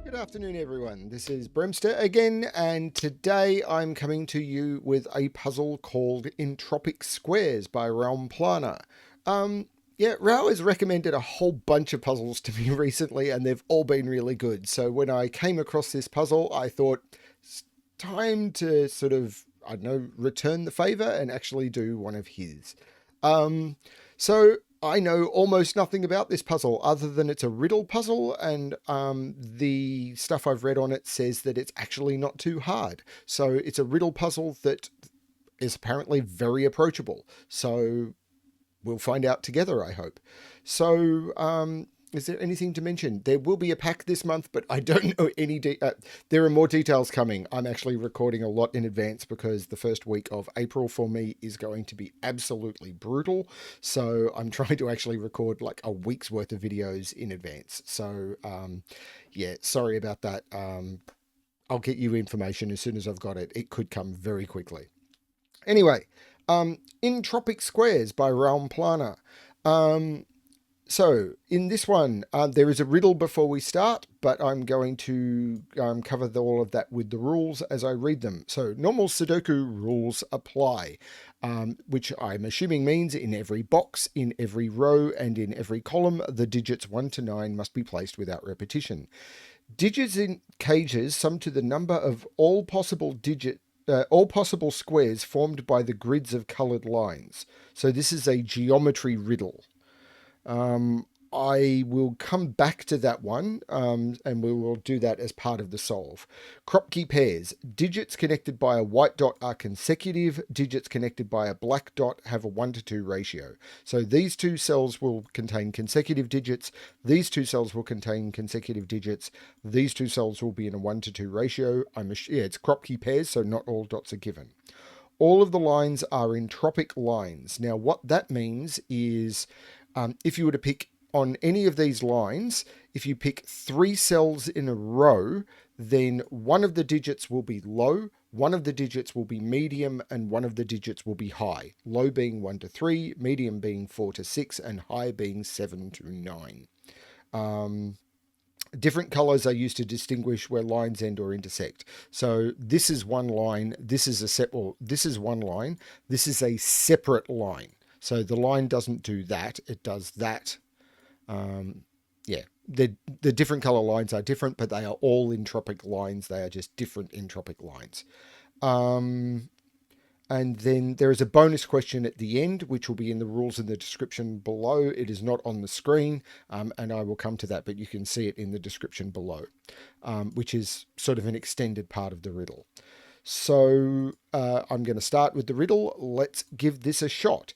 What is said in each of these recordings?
Good afternoon, everyone. This is Bremster again, and today I'm coming to you with a puzzle called Entropic Squares by Raumplaner. Yeah, Rao has recommended a whole bunch of puzzles to me recently, and they've all been really good. So when I came across this puzzle, I thought it's time to sort of, I don't know, return the favor and actually do one of his. Um, so I know almost nothing about this puzzle other than it's a riddle puzzle, and the stuff I've read on it says that it's actually not too hard. So it's a riddle puzzle that is apparently very approachable. So we'll find out together, I hope. So, is there anything to mention? There will be a pack this month, but I don't know any. There are more details coming. I'm actually recording a lot in advance because the first week of April for me is going to be absolutely brutal. So I'm trying to actually record like a week's worth of videos in advance. So, yeah, sorry about that. I'll get you information as soon as I've got it. It could come very quickly. Anyway, Entropic Squares by Raumplaner. Um, so, in this one, there is a riddle before we start, but I'm going to cover all of that with the rules as I read them. So, normal Sudoku rules apply, which I'm assuming means in every box, in every row, and in every column, the digits 1 to 9 must be placed without repetition. Digits in cages sum to the number of all possible squares formed by the grids of coloured lines. So this is a geometry riddle. Um, I will come back to that one, and we will do that as part of the solve. Kropki pairs. Digits connected by a white dot are consecutive. Digits connected by a black dot have a 1 to 2 ratio. So these two cells will contain consecutive digits. These two cells will contain consecutive digits. These two cells will be in a 1 to 2 ratio. Yeah, it's Kropki pairs, so not all dots are given. All of the lines are entropic lines. Now, what that means is if you were to pick on any of these lines, if you pick 3 cells in a row, then one of the digits will be low, one of the digits will be medium, and one of the digits will be high. Low being 1 to 3, medium being 4 to 6, and high being 7 to 9. Different colors are used to distinguish where lines end or intersect. So this is one line, this is this is one line, this is a separate line. So the line doesn't do that, it does that. Yeah, the different color lines are different, but they are all entropic lines. They are just different entropic lines. And then there is a bonus question at the end, which will be in the rules in the description below. It is not on the screen, and I will come to that, but you can see it in the description below, which is sort of an extended part of the riddle. So I'm going to start with the riddle. Let's give this a shot.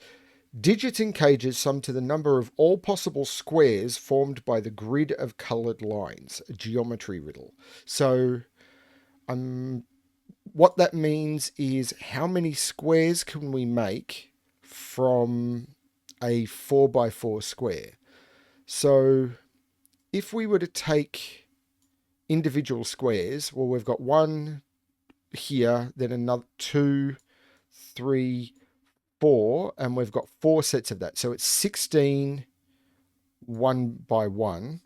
Digits in cages sum to the number of all possible squares formed by the grid of coloured lines. A geometry riddle. So what that means is how many squares can we make from a 4x4 square? So if we were to take individual squares, well, we've got one here, then another 2, 3, 4, and we've got 4 sets of that. So it's 16 1 by 1.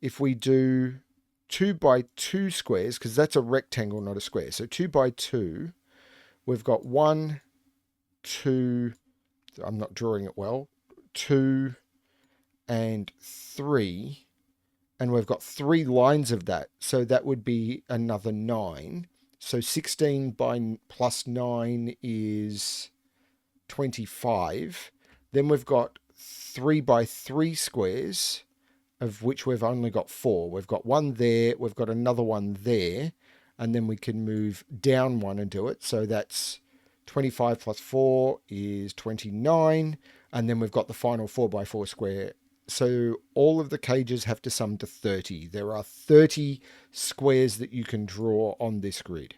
If we do 2 by 2 squares, because that's a rectangle, not a square. So 2 by 2, we've got 1, 2, I'm not drawing it well, 2 and 3. And we've got 3 lines of that. So that would be another 9. So 16 by plus 9 is 25. Then we've got 3 by 3 squares, of which we've only got 4. We've got one there, we've got another one there, and then we can move down one and do it. So that's 25 plus 4 is 29, and then we've got the final 4 by 4 square. So all of the cages have to sum to 30. There are 30 squares that you can draw on this grid.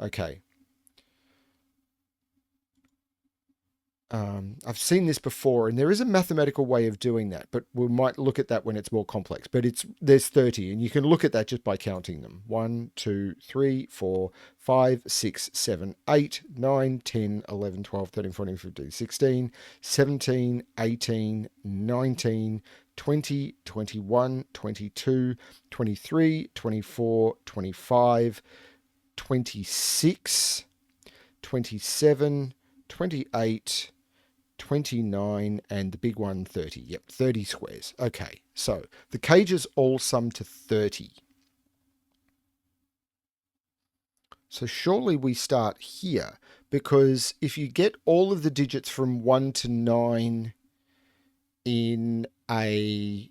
Okay. I've seen this before, and there is a mathematical way of doing that, but we might look at that when it's more complex. But there's 30, and you can look at that just by counting them. 1, 2, 3, 4, 5, 6, 7, 8, 9, 10, 11, 12, 13, 14, 15, 16, 17, 18, 19, 20, 21, 22, 23, 24, 25, 26, 27, 28, 29, and the big one, 30. Yep, 30 squares. Okay, so the cages all sum to 30. So surely we start here, because if you get all of the digits from 1 to 9 in a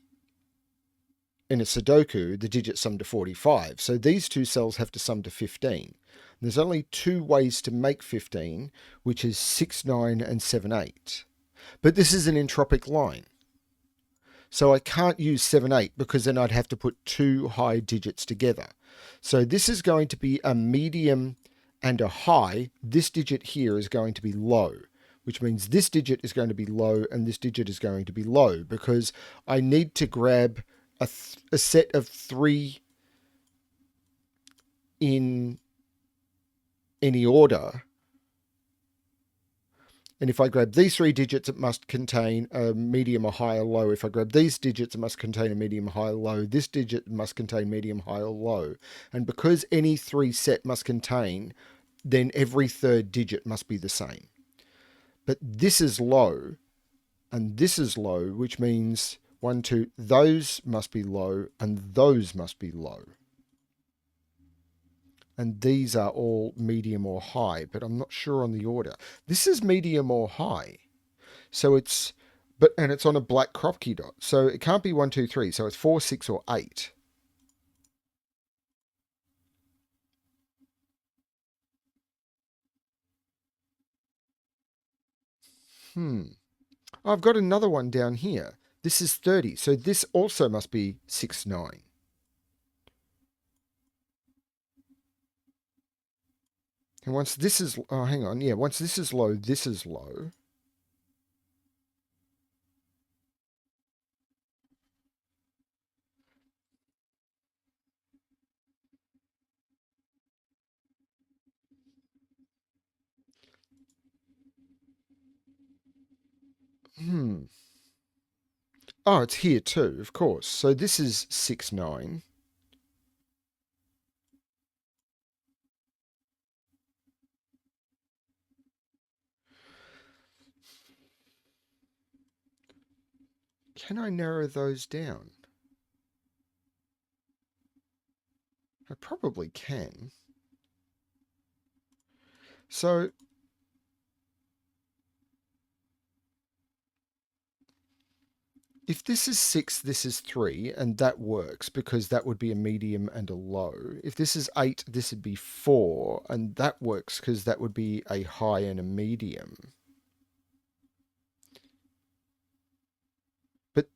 Sudoku, the digits sum to 45. So these two cells have to sum to 15. There's only two ways to make 15, which is 6, 9, and 7, 8. But this is an entropic line. So I can't use 7, 8 because then I'd have to put two high digits together. So this is going to be a medium and a high. This digit here is going to be low, which means this digit is going to be low and this digit is going to be low, because I need to grab a set of 3 in any order. And if I grab these 3 digits, it must contain a medium, a high, or low. If I grab these digits, it must contain a medium, high, or low. This digit must contain medium, high, or low. And because any 3 set must contain, then every third digit must be the same. But this is low, and this is low, which means 1, 2, those must be low, and those must be low. And these are all medium or high, but I'm not sure on the order. This is medium or high. So it's, and it's on a black Kropki dot. So it can't be 1, 2, 3. So it's 4, 6, or 8. I've got another one down here. This is 30. So this also must be 6, 9. And once this is, oh, hang on. Yeah, once this is low, this is low. Oh, it's here too, of course. So this is 6, 9. Can I narrow those down? I probably can. So if this is 6, this is 3, and that works because that would be a medium and a low. If this is 8, this would be 4, and that works because that would be a high and a medium. But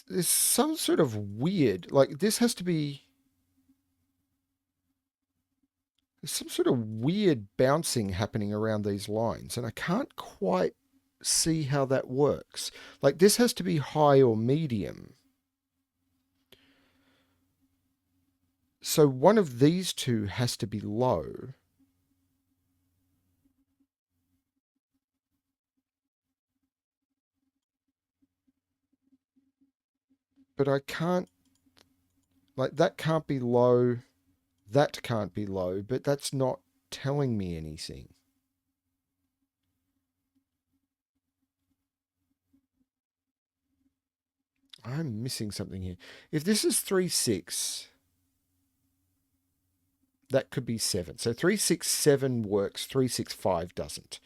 there's some sort of weird, like this has to be, there's some sort of weird bouncing happening around these lines, and I can't quite see how that works. Like this has to be high or medium. So one of these two has to be low. But I can't, like that can't be low, that can't be low, but that's not telling me anything. I'm missing something here. If this is 3, 6, that could be 7. So 3, 6, 7 works, 3, 6, 5 doesn't.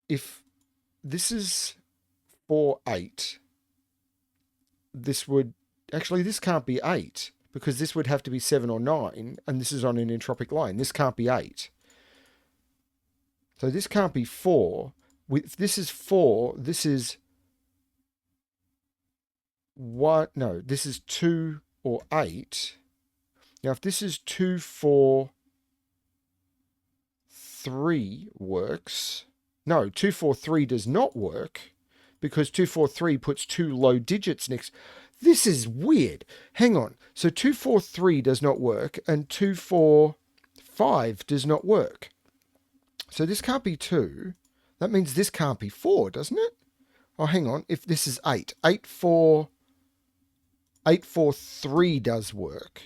If this is 4, 8, this would, actually this can't be 8 because this would have to be 7 or 9, and this is on an entropic line. This can't be 8. So this can't be 4. If this is 4, this is what? No, this is 2 or 8. Now, if this is 2, 4, 3 works. No, 2, 4, 3 does not work because 2, 4, 3 puts two low digits next. This is weird. Hang on. So 243 does not work and 245 does not work. So this can't be 2. That means this can't be 4, doesn't it? Oh, hang on. If this is 8, 843 does work.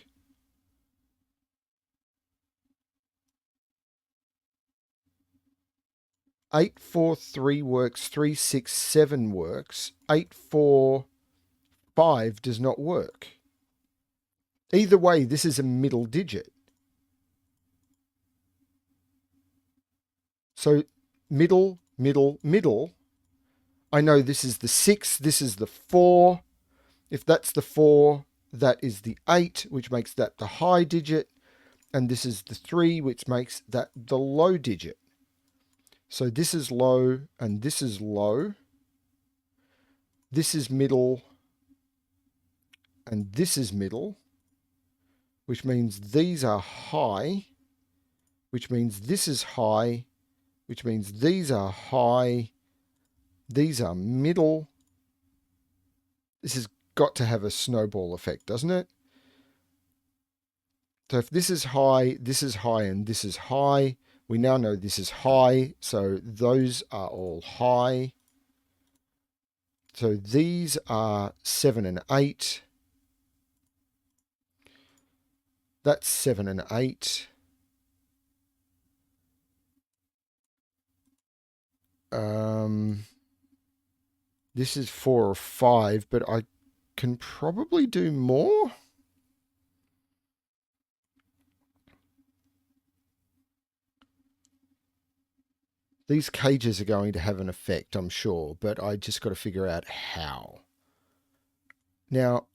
Eight, 4, 3 works. 3, 6, 7 works. 8, 4, 5 does not work. Either way, this is a middle digit. So middle, middle, middle. I know this is the 6, this is the 4. If that's the 4, that is the 8, which makes that the high digit. And this is the 3, which makes that the low digit. So this is low and this is low. This is middle and this is middle, which means these are high, which means this is high, which means these are high, these are middle. This has got to have a snowball effect, doesn't it? So if this is high, and this is high, we now know this is high, so those are all high. So these are 7 and 8. That's 7 and 8. This is 4 or 5, but I can probably do more. These cages are going to have an effect, I'm sure, but I just got to figure out how. Now,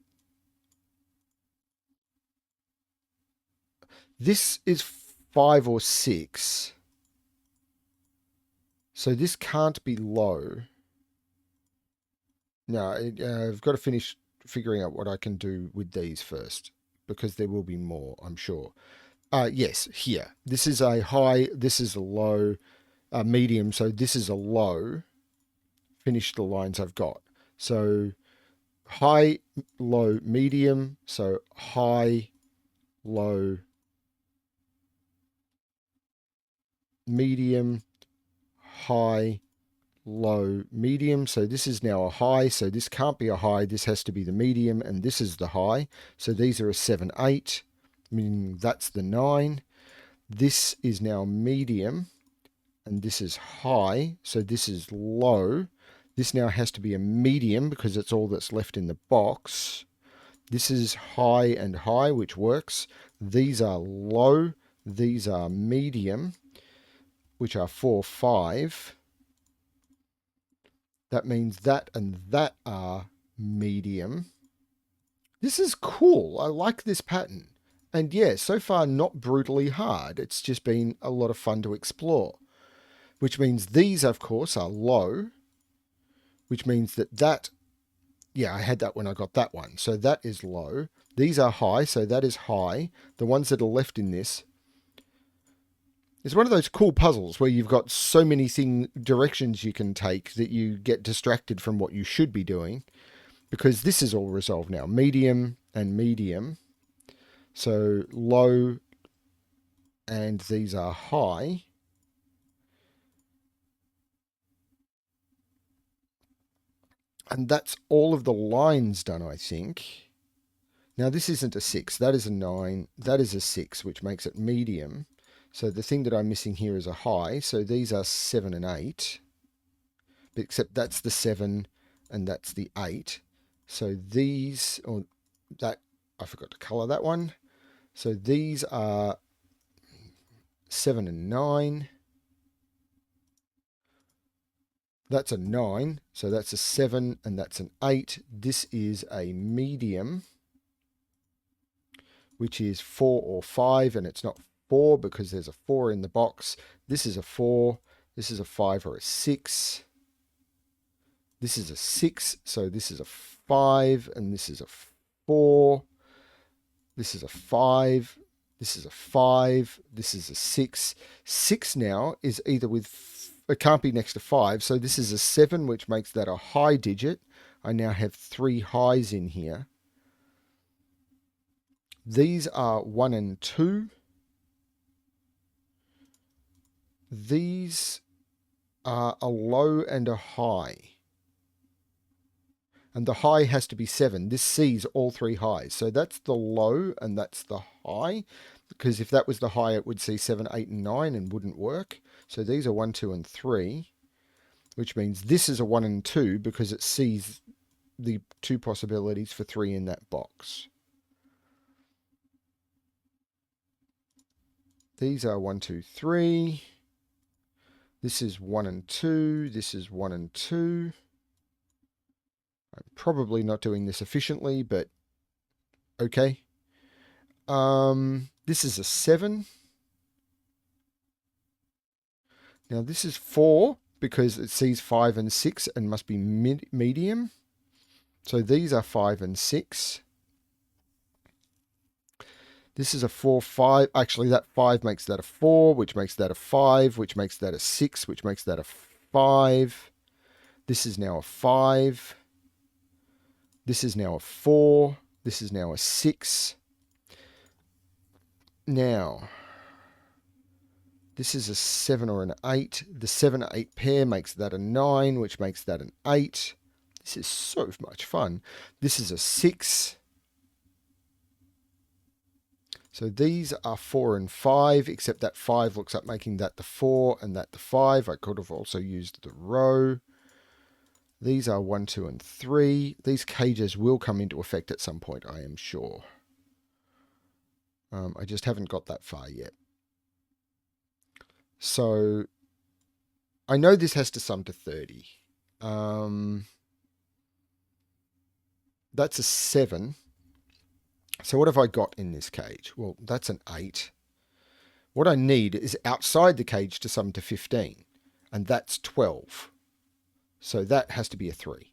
this is 5 or 6. So this can't be low. No, I've got to finish figuring out what I can do with these first, because there will be more, I'm sure. Yes, here. This is a high, this is a low, medium, so this is a low. Finish the lines I've got. So high, low, medium. So high, low, medium, high, low, medium. So this is now a high. So this can't be a high. This has to be the medium, and this is the high. So these are a 7, 8, meaning that's the 9. This is now medium, and this is high. So this is low. This now has to be a medium because it's all that's left in the box. This is high and high, which works. These are low. These are medium, which are 4, 5. That means that and that are medium. This is cool. I like this pattern. And yeah, so far not brutally hard. It's just been a lot of fun to explore. Which means these, of course, are low. Which means that, yeah, I had that when I got that one. So that is low. These are high, so that is high. The ones that are left in this, it's one of those cool puzzles where you've got so many directions you can take that you get distracted from what you should be doing, because this is all resolved now. Medium and medium. So low and these are high. And that's all of the lines done, I think. Now this isn't a 6. That is a 9. That is a 6, which makes it medium. So the thing that I'm missing here is a high. So these are 7 and 8. Except that's the 7 and that's the 8. So these, or that, I forgot to colour that one. So these are 7 and 9. That's a 9. So that's a 7 and that's an 8. This is a medium, which is 4 or 5, and it's not 4 because there's a 4 in the box. This is a 4. This is a 5 or a 6. This is a 6. So this is a 5, and this is a 4. This is a 5. This is a 5. This is a 6. 6 now is either with, it can't be next to 5. So this is a 7, which makes that a high digit. I now have 3 highs in here. These are 1 and 2. These are a low and a high. And the high has to be 7. This sees all 3 highs. So that's the low and that's the high. Because if that was the high, it would see 7, 8, and 9 and wouldn't work. So these are 1, 2, and 3. Which means this is a 1 and 2 because it sees the 2 possibilities for 3 in that box. These are 1, 2, 3. This is 1 and 2. This is 1 and 2. I'm probably not doing this efficiently, but okay. This is a 7. Now this is 4 because it sees 5 and 6 and must be medium. So these are 5 and 6. This is a 4, 5. Actually, that 5 makes that a 4, which makes that a 5, which makes that a 6, which makes that a 5. This is now a 5. This is now a 4. This is now a 6. Now, this is a 7 or an 8. The 7 or 8 pair makes that a 9, which makes that an 8. This is so much fun. This is a 6. So these are 4 and 5, except that 5 looks up making that the 4 and that the 5. I could have also used the row. These are 1, 2, and 3. These cages will come into effect at some point, I am sure. I just haven't got that far yet. So I know this has to sum to 30. That's a 7. So what have I got in this cage? Well, that's an 8. What I need is outside the cage to sum to 15. And that's 12. So that has to be a 3.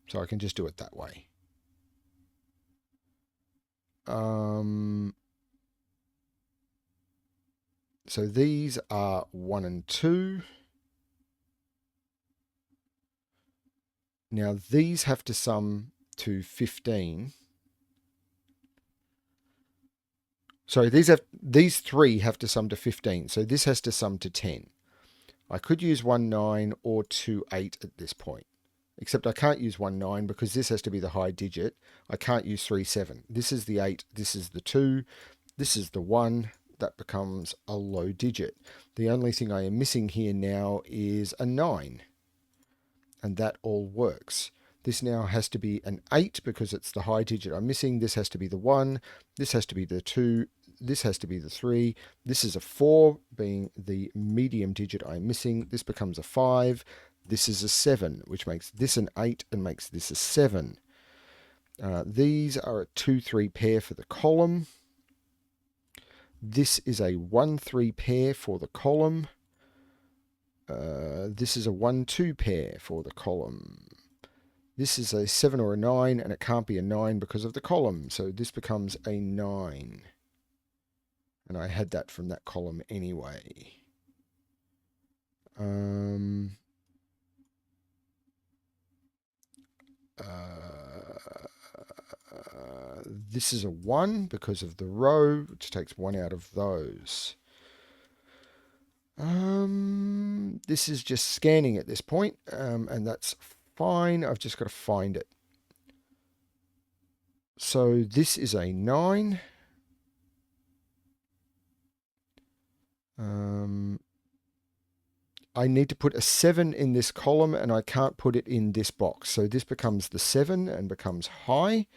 So I can just do it that way. So these are 1 and 2. Now these have to sum to 15. Sorry, these 3 have to sum to 15. So this has to sum to 10. I could use 1, 9 or 2, 8 at this point. Except I can't use 1, 9 because this has to be the high digit. I can't use 3, 7. This is the 8. This is the 2. This is the 1. That becomes a low digit. The only thing I am missing here now is a 9. And that all works. This now has to be an 8 because it's the high digit I'm missing. This has to be the 1. This has to be the 2. This has to be the 3. This is a 4 being the medium digit I'm missing. This becomes a 5. This is a 7, which makes this an 8 and makes this a 7. These are a 2, 3 pair for the column. This is a 1, 3 pair for the column. This is a 1, 2 pair for the column. This is a 7 or a 9, and it can't be a 9 because of the column. So this becomes a 9. And I had that from that column anyway. This is a 1 because of the row, which takes 1 out of those. This is just scanning at this point, and that's fine. I've just got to find it. So this is a 9. I need to put a 7 in this column, and I can't put it in this box. So this becomes the 7 and becomes high.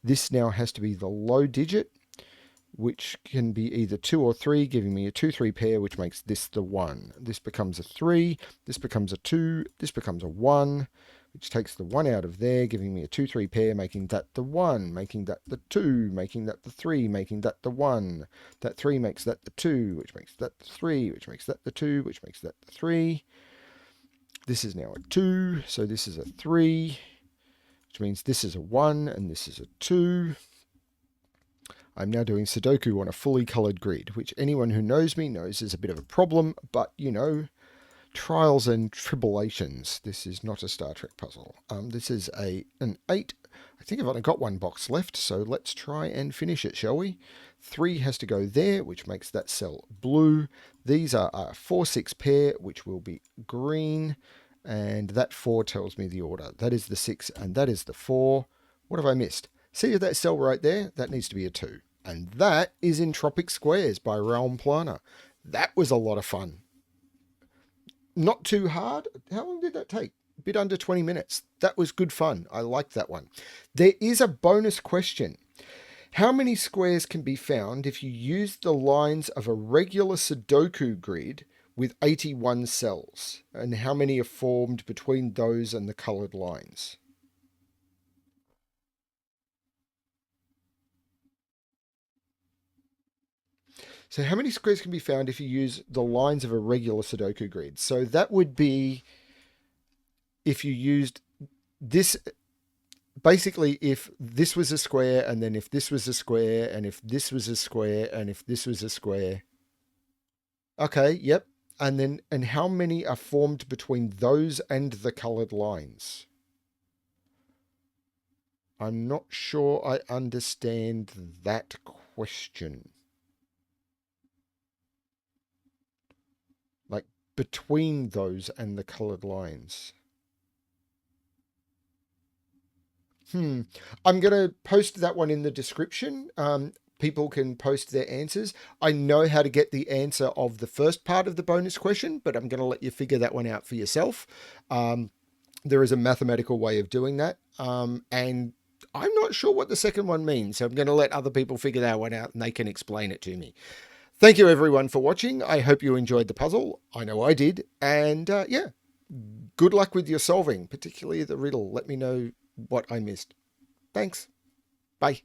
This now has to be the low digit, which can be either 2 or 3, giving me a 2, 3 pair, which makes this the 1. This becomes a 3, this becomes a 2, this becomes a 1, which takes the 1 out of there, giving me a 2, 3 pair, making that the 1, making that the 2, making that the 3, making that the 1. That 3 makes that the 2, which makes that the 3, which makes that the 2, which makes that the 3. This is now a 2, so this is a 3, which means this is a 1 and this is a 2. I'm now doing Sudoku on a fully coloured grid, which anyone who knows me knows is a bit of a problem, but you know, Trials and Tribulations. This is not a Star Trek puzzle. This is an 8. I think I've only got one box left, so let's try and finish it, shall we? 3 has to go there, which makes that cell blue. These are a 4-6 pair, which will be green. And that 4 tells me the order. That is the 6 and that is the 4. What have I missed? See that cell right there? That needs to be a 2. And that is Entropic Squares by Raumplaner. That was a lot of fun. Not too hard. How long did that take? A bit under 20 minutes. That was good fun. I liked that one. There is a bonus question. How many squares can be found if you use the lines of a regular Sudoku grid with 81 cells? And how many are formed between those and the coloured lines? So how many squares can be found if you use the lines of a regular Sudoku grid? So that would be if you used this, basically if this was a square and then if this was a square and if this was a square and if this was a square. Okay, yep. And how many are formed between those and the coloured lines? I'm not sure I understand that question. Like between those and the coloured lines. I'm going to post that one in the description. People can post their answers. I know how to get the answer of the first part of the bonus question, but I'm going to let you figure that one out for yourself. There is a mathematical way of doing that. And I'm not sure what the second one means. So I'm going to let other people figure that one out and they can explain it to me. Thank you everyone for watching. I hope you enjoyed the puzzle. I know I did. And yeah, good luck with your solving, particularly the riddle. Let me know what I missed. Thanks. Bye.